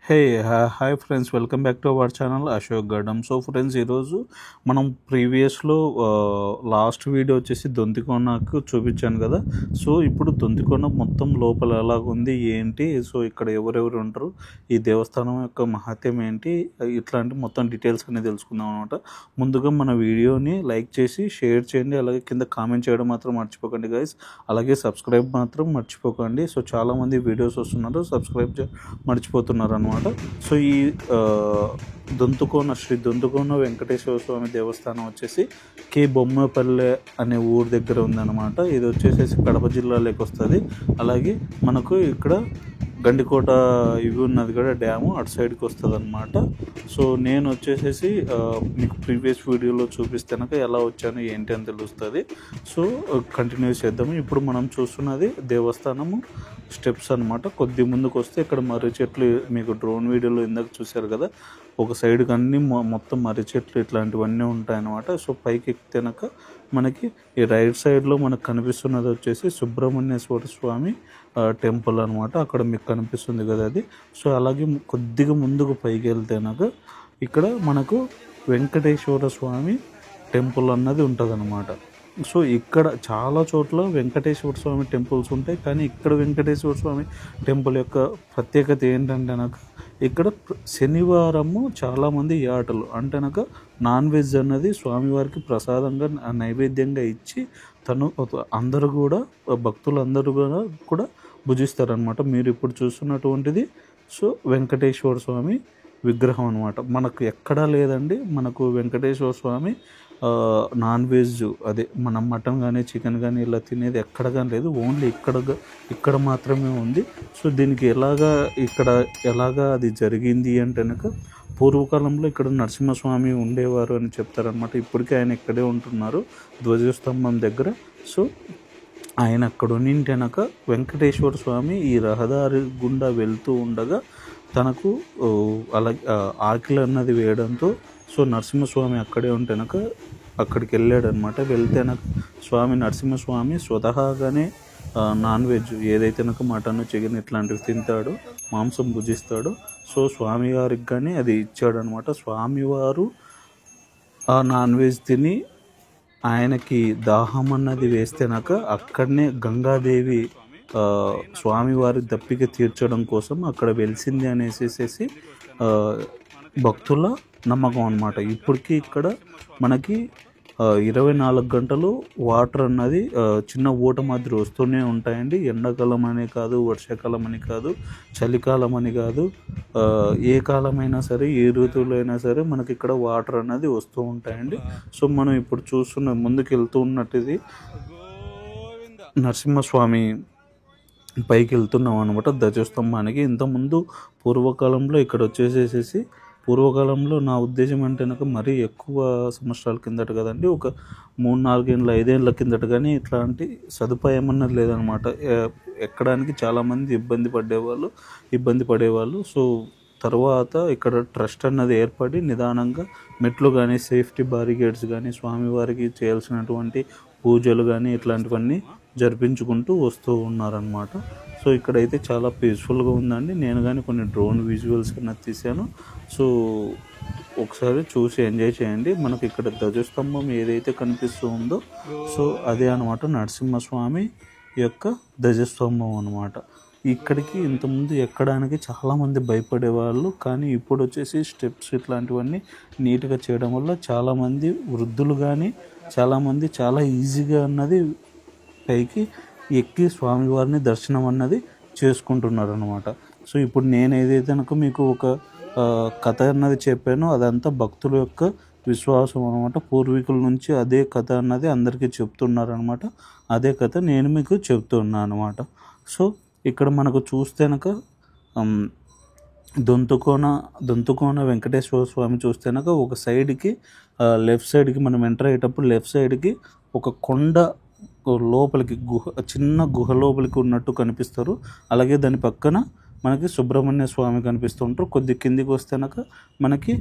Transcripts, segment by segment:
Hi friends, welcome back to our channel Ashok Gaddam. So friends, ఈరోజు మనం ప్రీవియస్లో last video వచ్చేసి దొంతికొండకు చూపించాను కదా. సో ఇప్పుడు దొంతికొండ మొత్తం లోపల ఎలాగుంది ఏంటి, సో ఇక్కడ ఎవరెవరు ఉంటారు, ఈ దేవస్థానం యొక్క మహత్యం ఏంటి, ఇట్లాంటి మొత్తం డీటెయిల్స్ అనేది తెలుసుకుందాం అనమాట. ముందుగా మన వీడియోని లైక్ చేసి షేర్ చేయండి, అలాగే కింద కామెంట్ చేయడం మాత్రం మర్చిపోకండి గైస్. అలాగే సబ్స్క్రైబ్ మాత్రం మర్చిపోకండి. సో చాలామంది వీడియోస్ వస్తున్నారు, సబ్స్క్రైబ్ మర్చిపోతున్నారు అనమాట. సో ఈ శ్రీ దొంతుకోన వెంకటేశ్వర స్వామి దేవస్థానం వచ్చేసి కే బొమ్మపల్లె అనే ఊరు దగ్గర ఉందన్నమాట. ఇది వచ్చేసి కడప జిల్లాలోకి వస్తుంది. అలాగే మనకు ఇక్కడ గండికోట ఇవి ఉన్నది కూడా డ్యాము అటు సైడ్కి వస్తుంది అనమాట. సో నేను వచ్చేసేసి మీకు ప్రీవియస్ వీడియోలో చూపిస్తానక ఎలా వచ్చాను ఏంటి అని తెలుస్తుంది. సో కంటిన్యూ చేద్దాము. ఇప్పుడు మనం చూస్తున్నది దేవస్థానము స్టెప్స్ అనమాట. కొద్ది ముందుకు వస్తే ఇక్కడ మర్రి చెట్లు మీకు డ్రోన్ వీడియోలో ఇందాక చూశారు కదా, ఒక సైడ్కి అన్నీ మొత్తం మర్రి చెట్లు ఇట్లాంటివన్నీ ఉంటాయన్నమాట. సో పైకి ఎక్కితేనక మనకి ఈ రైట్ సైడ్లో మనకు కనిపిస్తున్నది వచ్చేసి సుబ్రహ్మణ్యేశ్వర స్వామి టెంపుల్ అనమాట. అక్కడ మీకు కనిపిస్తుంది కదా అది. సో అలాగే కొద్దిగా ముందుకు పైకి వెళ్తేనక ఇక్కడ మనకు వెంకటేశ్వర స్వామి టెంపుల్ అన్నది ఉంటుంది అనమాట. సో ఇక్కడ చాలా చోట్ల వెంకటేశ్వర స్వామి టెంపుల్స్ ఉంటాయి, కానీ ఇక్కడ వెంకటేశ్వర స్వామి టెంపుల్ యొక్క ప్రత్యేకత ఏంటంటే నాకు ఇక్కడ శనివారము చాలామంది యాటలు అంటే నాకు నాన్ వెజ్ అన్నది స్వామివారికి ప్రసాదంగా నైవేద్యంగా ఇచ్చి అందరూ కూడా భక్తులందరూ కూడా భుజిస్తారనమాట. మీరు ఇప్పుడు చూస్తున్నటువంటిది సో వెంకటేశ్వర స్వామి విగ్రహం అనమాట. మనకు ఎక్కడా లేదండి, మనకు వెంకటేశ్వర స్వామి నాన్ వెజ్ అదే మనం మటన్ కానీ చికెన్ కానీ ఇలా తినేది ఎక్కడ కానీ లేదు, ఓన్లీ ఇక్కడ మాత్రమే ఉంది. సో దీనికి ఎలాగా అది జరిగింది అంటే కనుక పూర్వకాలంలో ఇక్కడ నరసింహస్వామి ఉండేవారు అని చెప్తారనమాట. ఇప్పటికీ ఆయన ఇక్కడే ఉంటున్నారు ధ్వజస్తంభం దగ్గర. సో ఆయన అక్కడ ఉన్నింటెనక వెంకటేశ్వర స్వామి ఈ రహదారి గుండా వెళ్తూ ఉండగా తనకు అలాగే ఆకలి అన్నది వేయడంతో సో నరసింహస్వామి అక్కడే ఉంటేనక అక్కడికి వెళ్ళాడనమాట. వెళ్తేనక స్వామి నరసింహస్వామి స్వతహాగానే నాన్ వెజ్ ఏదైతే నాకు మటన్ చికెన్ ఇట్లాంటివి తింటాడు, మాంసం భుజిస్తాడు. సో స్వామివారికి కానీ అది ఇచ్చాడనమాట. స్వామివారు ఆ నాన్ వెజ్ తిని ఆయనకి దాహం అన్నది వేస్తేనాక అక్కడనే గంగాదేవి స్వామివారి దప్పిక తీర్చడం కోసం అక్కడ వెలిసింది అనేసి భక్తుల నమ్మకం అనమాట. ఇప్పటికీ ఇక్కడ మనకి 24 గంటలు వాటర్ అన్నది చిన్న ఊట మాదిరి వస్తూనే ఉంటాయండి. ఎండాకాలం అని కాదు, వర్షాకాలం అని కాదు, చలికాలం అని కాదు, ఏ కాలమైనా సరే, ఏ ఋతువులో అయినా సరే మనకి ఇక్కడ వాటర్ అన్నది వస్తూ ఉంటాయండి. సో మనం ఇప్పుడు చూస్తున్న ముందుకు వెళ్తూ ఉన్నట్టుది నరసింహస్వామి పైకి వెళ్తున్నాం అనమాట ధ్వజస్తంభానికి. ఇంతకుముందు పూర్వకాలంలో ఇక్కడ వచ్చేసేసి పూర్వకాలంలో నా ఉద్దేశం అంటే నాకు మరీ ఎక్కువ సంవత్సరాల కిందట కదండి, ఒక 3-4 ఏళ్ళ 5 ఏళ్ళ కిందట కానీ ఇట్లాంటి సదుపాయం అన్నది లేదనమాట. ఎక్కడానికి చాలామంది ఇబ్బంది పడేవాళ్ళు. సో తర్వాత ఇక్కడ ట్రస్ట్ అన్నది ఏర్పడి నిదానంగా మెట్లు కానీ సేఫ్టీ బారిగేడ్స్ కానీ స్వామివారికి చేయాల్సినటువంటి పూజలు కానీ ఇట్లాంటివన్నీ జరిపించుకుంటూ వస్తూ ఉన్నారనమాట. సో ఇక్కడైతే చాలా పీస్ఫుల్గా ఉందండి. నేను కానీ కొన్ని డ్రోన్ విజువల్స్ కన్నా తీసాను. సో ఒకసారి చూసి ఎంజాయ్ చేయండి. మనకి ఇక్కడ ధ్వజస్తంభం ఏదైతే కనిపిస్తూ ఉందో సో అదే అనమాట నరసింహస్వామి యొక్క ధ్వజస్తంభం అనమాట. ఇక్కడికి ఇంతకుముందు ఎక్కడానికి చాలామంది భయపడేవాళ్ళు, కానీ ఇప్పుడు వచ్చేసి స్టెప్స్ ఇట్లాంటివన్నీ నీట్గా చేయడం వల్ల చాలామంది వృద్ధులు కానీ చాలామంది చాలా ఈజీగా అన్నది పైకి ఎక్కి స్వామివారిని దర్శనం అన్నది చేసుకుంటున్నారు అనమాట. సో ఇప్పుడు నేను ఏదైతే కనుక మీకు ఒక కథ అన్నది చెప్పానో అదంతా భక్తుల యొక్క విశ్వాసం అనమాట. పూర్వీకుల నుంచి అదే కథ అన్నది అందరికీ చెప్తున్నారనమాట. అదే కథ నేను మీకు చెప్తున్నాను అనమాట. సో ఇక్కడ మనకు చూస్తేనక దొంతుకోన వెంకటేశ్వర స్వామి చూస్తేనక ఒక సైడ్కి లెఫ్ట్ సైడ్కి మనం ఎంటర్ అయ్యేటప్పుడు లెఫ్ట్ సైడ్కి ఒక కొండ లోపలికి చిన్న గుహ లోపలికి ఉన్నట్టు కనిపిస్తారు. అలాగే దాని పక్కన మనకి సుబ్రహ్మణ్య స్వామి కనిపిస్తుంటారు. కొద్ది కిందికి వస్తేనక మనకి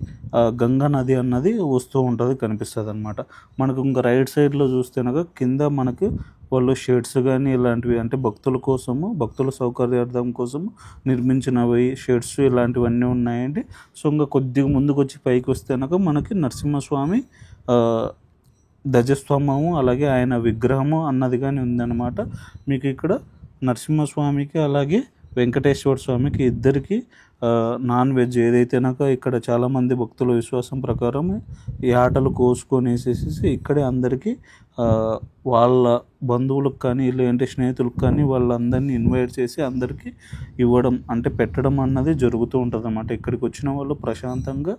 గంగా నది అన్నది వస్తూ ఉంటుంది కనిపిస్తుంది అనమాట. మనకు ఇంకా రైట్ సైడ్లో చూస్తేనక కింద మనకి వాళ్ళు షెడ్స్ కానీ ఇలాంటివి అంటే భక్తుల సౌకర్యార్థం కోసము నిర్మించినవి షెడ్స్ ఇలాంటివన్నీ ఉన్నాయండి. సో ఇంకా కొద్దిగా ముందుకు వచ్చి పైకి వస్తే కనుక మనకి నరసింహస్వామి ధ్వజస్తంభము అలాగే ఆయన విగ్రహము అన్నది కానీ ఉందన్నమాట. మీకు ఇక్కడ నరసింహస్వామికి అలాగే వెంకటేశ్వర స్వామికి ఇద్దరికి నాన్ వెజ్ ఏదైతేనాక ఇక్కడ చాలామంది భక్తుల విశ్వాసం ప్రకారం ఈ ఆటలు కోసుకొని వేసేసి ఇక్కడే అందరికీ వాళ్ళ బంధువులకు కానీ లేదంటే స్నేహితులకు కానీ వాళ్ళందరినీ ఇన్వైట్ చేసి అందరికీ ఇవ్వడం అంటే పెట్టడం అన్నది జరుగుతూ ఉంటుంది అన్నమాట. ఇక్కడికి వచ్చిన వాళ్ళు ప్రశాంతంగా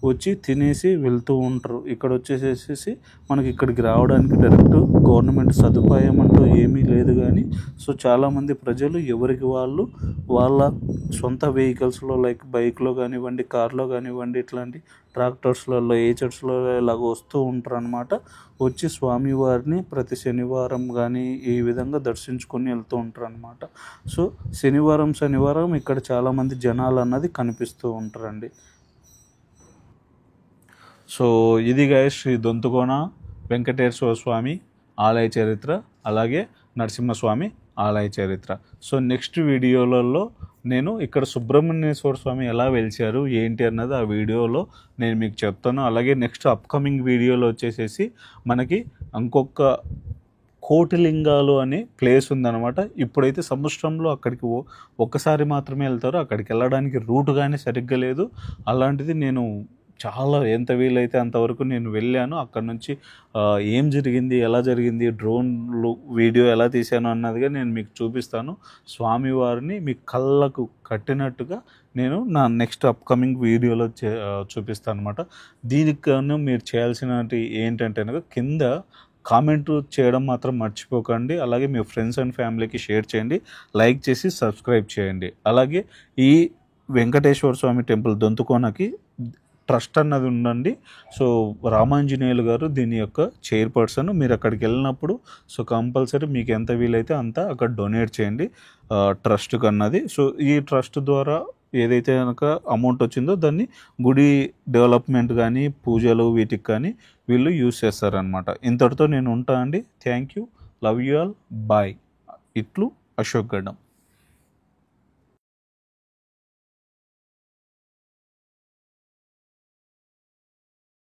వచ్చి తినేసి వెళ్తూ ఉంటారు. ఇక్కడ వచ్చేసేసి మనకి ఇక్కడికి రావడానికి డైరెక్ట్ గవర్నమెంట్ సదుపాయం అంటూ ఏమీ లేదు కానీ సో చాలామంది ప్రజలు ఎవరికి వాళ్ళు వాళ్ళ సొంత వెహికల్స్లో లైక్ బైక్లో కానివ్వండి, కార్లో కానివ్వండి, ఇట్లాంటి ట్రాక్టర్స్లలో ఏచర్స్లో ఇలాగ వస్తూ ఉంటారు అనమాట. వచ్చి స్వామివారిని ప్రతి శనివారం కానీ ఈ విధంగా దర్శించుకొని వెళ్తూ ఉంటారు అనమాట. సో శనివారం ఇక్కడ చాలామంది జనాలు అన్నది కనిపిస్తూ ఉంటారండి. సో ఇది గైస్ శ్రీ దొంతుకోన వెంకటేశ్వర స్వామి ఆలయ చరిత్ర అలాగే నరసింహస్వామి ఆలయ చరిత్ర. సో నెక్స్ట్ వీడియోలలో నేను ఇక్కడ సుబ్రహ్మణ్యేశ్వర స్వామి ఎలా వెలిచారు ఏంటి అన్నది ఆ వీడియోలో నేను మీకు చెప్తాను. అలాగే నెక్స్ట్ అప్కమింగ్ వీడియోలో వచ్చేసేసి మనకి ఇంకొక కోటిలింగాలు అనే ప్లేస్ ఉందన్నమాట. ఇప్పుడైతే సముద్రంలో అక్కడికి ఒక్కసారి మాత్రమే వెళ్తారు. అక్కడికి వెళ్ళడానికి రూట్ కానీ సరిగ్గా లేదు. అలాంటిది నేను చాలా ఎంత వీలైతే అంతవరకు నేను వెళ్ళాను. అక్కడ నుంచి ఏం జరిగింది, ఎలా జరిగింది, డ్రోన్లు వీడియో ఎలా తీశాను అన్నదిగా నేను మీకు చూపిస్తాను. స్వామివారిని మీ కళ్ళకు కట్టినట్టుగా నేను నా నెక్స్ట్ అప్కమింగ్ వీడియోలో చూపిస్తాను అనమాట. దీనికన్నా మీరు చేయాల్సినవి ఏంటంటే కనుక కింద కామెంట్ చేయడం మాత్రం మర్చిపోకండి. అలాగే మీ ఫ్రెండ్స్ అండ్ ఫ్యామిలీకి షేర్ చేయండి, లైక్ చేసి సబ్స్క్రైబ్ చేయండి. అలాగే ఈ వెంకటేశ్వర స్వామి టెంపుల్ దొంతుకోనకి ట్రస్ట్ అన్నది ఉండండి. సో రామాంజనేయులు గారు దీని యొక్క చైర్పర్సన్. మీరు అక్కడికి వెళ్ళినప్పుడు సో కంపల్సరీ మీకు ఎంత వీలైతే అంత అక్కడ డొనేట్ చేయండి ట్రస్ట్కి అన్నది. సో ఈ ట్రస్ట్ ద్వారా ఏదైతే కనుక అమౌంట్ వచ్చిందో దాన్ని గుడి డెవలప్మెంట్ కానీ పూజలు వీటికి కానీ వీళ్ళు యూజ్ చేస్తారనమాట. ఇంతటితో నేను ఉంటా అండి. Thank you, love you all, bye. ఇట్లు అశోక్ గడ్డం.